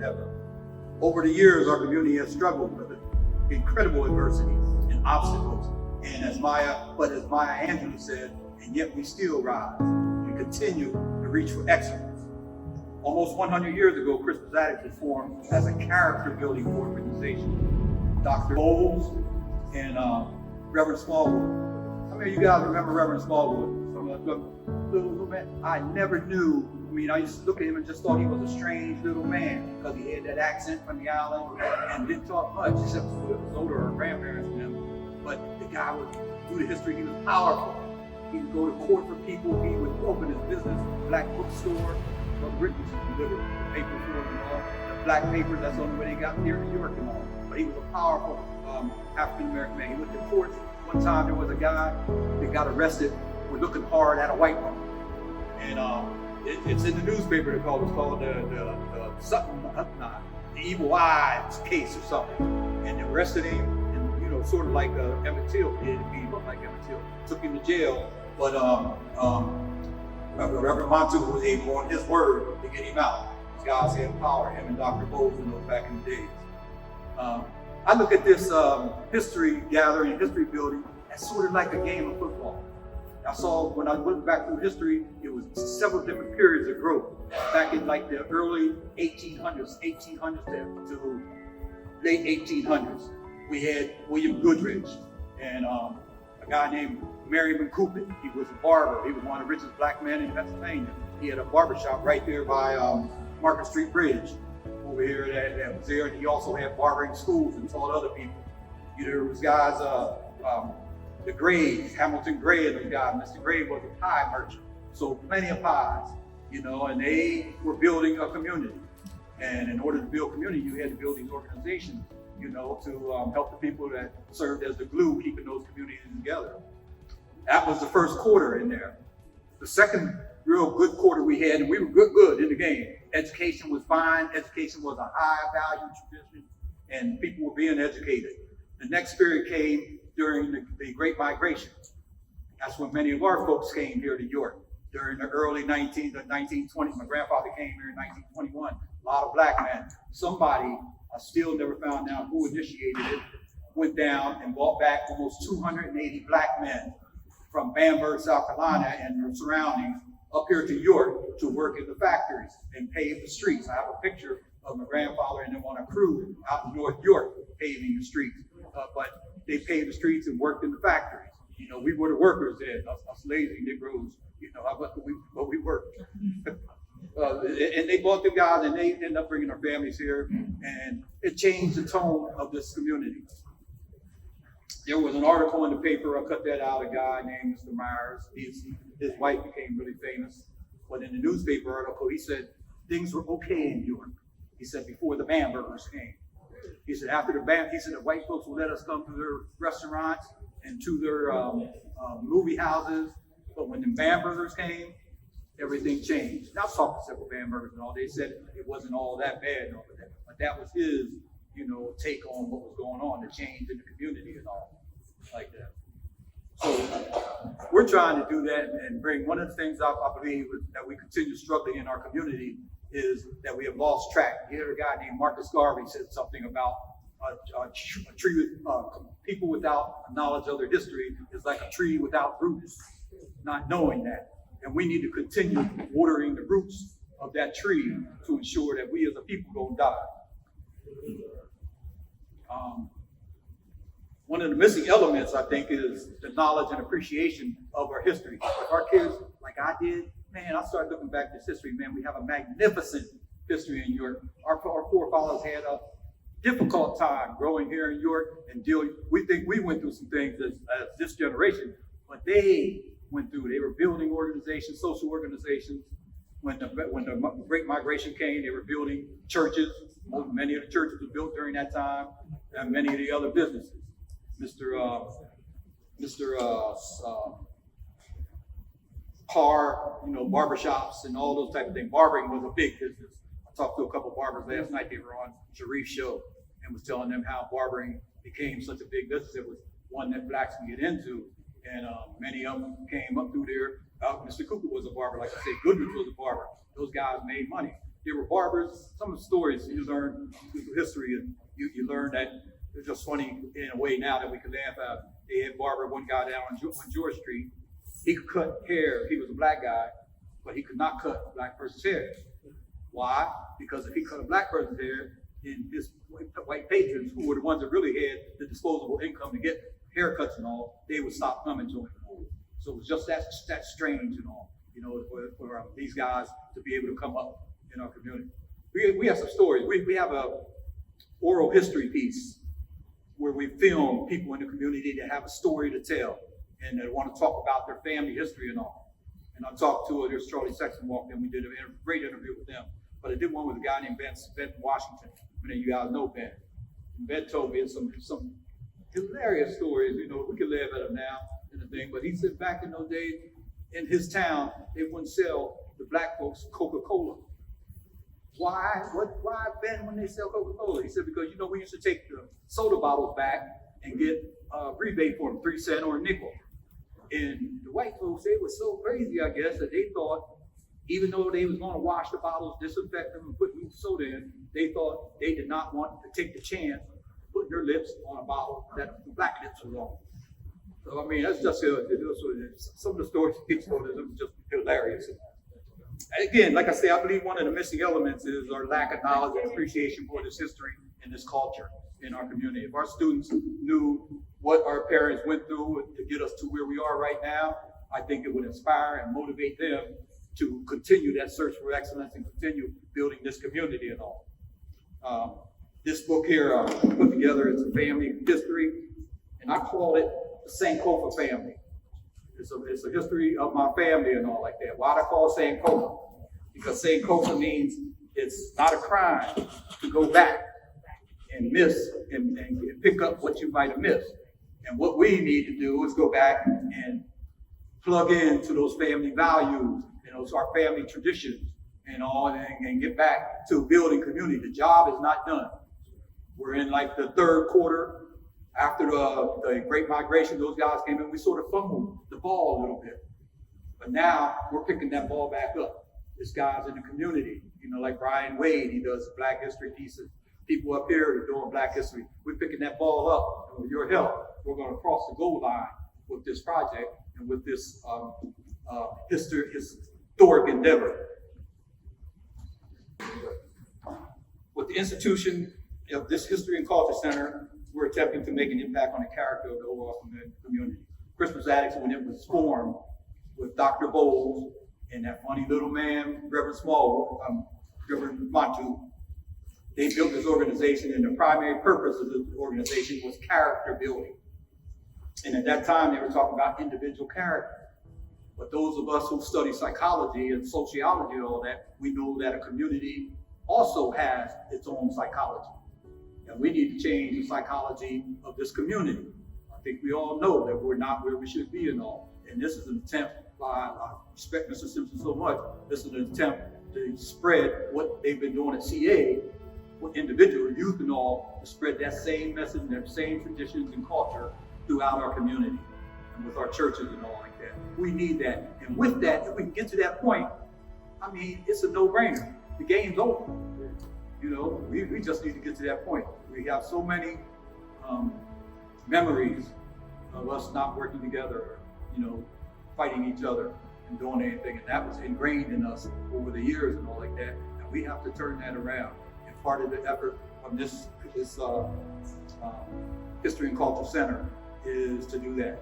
ever. Over the years, our community has struggled with incredible adversity and obstacles. And as Maya Angelou said, and yet we still rise. We continue to reach for excellence. Almost 100 years ago, Crispus Attucks was formed as a character-building organization. Dr. Bowles and Reverend Smallwood. How many of you guys remember Reverend Smallwood? Some of the little man. I never knew. I mean, I used to look at him and just thought he was a strange little man because he had that accent from the island and didn't talk much except for his older grandparents and them. But the guy would, through the history, he was powerful. He would go to court for people. He would open his business, black bookstore. Brother Rick used to deliver papers for him and all. The black papers, that's the only way they got here in New York and all. But he was a powerful African-American man. He went to court. One time there was a guy that got arrested for looking hard at a white woman. And it's in the newspaper. It was called the Evil Eyes case or something. And they arrested him, and you know, sort of like Emmett Till did. He looked like Emmett Till. Took him to jail, but Reverend Montu was able, on his word, to get him out. These guys had power. Him and Dr. Bowles and those back in the days. I look at this history gathering, history building, as sort of like a game of football. I saw, when I went back through history, it was several different periods of growth. Back in like the early 1800s to late 1800s, we had William Goodrich and a guy named Merriman Cooper. He was a barber. He was one of the richest black men in Pennsylvania. He had a barber shop right there by Market Street Bridge over here that was there. And he also had barbering schools and taught other people. You know, there was guys, the Grays, Hamilton Gray and the guy. Mr. Gray was a pie merchant, so plenty of pies, you know, and they were building a community. And in order to build community, you had to build these organizations, you know, to help the people that served as the glue, keeping those communities together. That was the first quarter in there. The second real good quarter we had, and we were good in the game. Education was fine. Education was a high value tradition, and people were being educated. The next period came during the Great Migration. That's when many of our folks came here to York during the early 1920s. My grandfather came here in 1921. A lot of black men. Somebody, I still never found out who initiated it, went down and brought back almost 280 black men from Bamberg, South Carolina and the surroundings up here to York to work in the factories and pave the streets. I have a picture of my grandfather and them on a crew out in North York paving the streets. But they paved the streets and worked in the factories. You know, we were the workers then, us lazy Negroes, you know, but we worked. And they bought the guys and they ended up bringing their families here, and it changed the tone of this community. There was an article in the paper, I cut that out, a guy named Mr. Myers. His wife became really famous. But in the newspaper article, he said things were okay in York. He said before the Bambergers came. He said after the white folks would let us come to their restaurants and to their movie houses. But when the Bambergers came, everything changed. And I was talking to several Bambergers and all. They said it wasn't all that bad and all of that. But that was his, you know, take on what was going on, the change in the community and all like that. So we're trying to do that and bring, one of the things I believe that we continue struggling in our community is that we have lost track. You hear a guy named Marcus Garvey said something about a tree with people without knowledge of their history is like a tree without roots, not knowing that. And we need to continue watering the roots of that tree to ensure that we as a people don't die. One of the missing elements, I think, is the knowledge and appreciation of our history. If our kids, like I did, man, I started looking back at this history, man, we have a magnificent history in York. Our forefathers had a difficult time growing here in York and dealing. We think we went through some things as this generation, but they went through. They were building organizations, social organizations. When the Great Migration came, they were building churches. Many of the churches were built during that time, and many of the other businesses. Car, you know, barbershops and all those type of things. Barbering was a big business. I talked to a couple of barbers last night. They were on Sharif's show and was telling them how barbering became such a big business. It was one that blacks can get into, and many of them came up through there. Mr. Cooper was a barber, like I said. Goodrich was a barber. Those guys made money. They were barbers. Some of the stories you learn through history, and you learn that it's just funny in a way now that we can laugh at. They had barber, one guy down on George Street. He could cut hair. He was a black guy, but he could not cut a black person's hair. Why? Because if he cut a black person's hair, then his white patrons, who were the ones that really had the disposable income to get haircuts and all, they would stop coming to him. So it was just that strange and all, for these guys to be able to come up in our community. We have some stories. We have a oral history piece where we film people in the community that have a story to tell and that want to talk about their family history and all. And I talked to there's Charlie Sexton walked in. We did a great interview with them. But I did one with a guy named Ben Washington. Many of you guys know Ben. And Ben told me some hilarious stories. We can laugh at him now and the thing. But he said back in those days, in his town, they wouldn't sell the black folks Coca-Cola. Why? Why, Ben, when they sell Coca-Cola? He said, because, we used to take the soda bottles back and get a rebate for them, 3 cents or a nickel. And the white folks, they were so crazy, I guess, that they thought, even though they was going to wash the bottles, disinfect them, and put new soda in, they thought they did not want to take the chance of putting their lips on a bottle that the black lips were on. So, that's just some of the stories he told us. It was just hilarious. And again, like I say, I believe one of the missing elements is our lack of knowledge and appreciation for this history and this culture in our community. If our students knew what our parents went through to get us to where we are right now, I think it would inspire and motivate them to continue that search for excellence and continue building this community and all. This book here I put together, it's a family history, and I call it the Sankofa family. It's a history of my family and all like that. Why do I call it Sankofa? Because Sankofa means it's not a crime to go back and miss and pick up what you might have missed. And what we need to do is go back and plug into those family values, our family traditions and all, and get back to building community. The job is not done. We're in like the third quarter. After the Great Migration, those guys came in, we sort of fumbled the ball a little bit. But now we're picking that ball back up. There's guys in the community, like Brian Wade, he does Black History pieces. People up here are doing Black History. We're picking that ball up. And with your help, we're going to cross the goal line with this project and with this historic endeavor. With the institution of this History and Culture Center, we're attempting to make an impact on the character of the overall community. Crispus Attucks, when it was formed with Dr. Bowles and that funny little man, Reverend Montu, they built this organization, and the primary purpose of the organization was character building. And at that time, they were talking about individual character. But those of us who study psychology and sociology and all that, we know that a community also has its own psychology. And we need to change the psychology of this community. I think we all know that we're not where we should be and all. And this is an attempt by, I respect Mr. Simpson so much, this is an attempt to spread what they've been doing at CA with individual youth and all, to spread that same message and that same traditions and culture throughout our community and with our churches and all like that. We need that. And with that, if we can get to that point, it's a no-brainer. The game's over. We just need to get to that point. We have so many memories of us not working together, fighting each other and doing anything. And that was ingrained in us over the years and all like that. And we have to turn that around. And part of the effort from this History and Culture Center is to do that.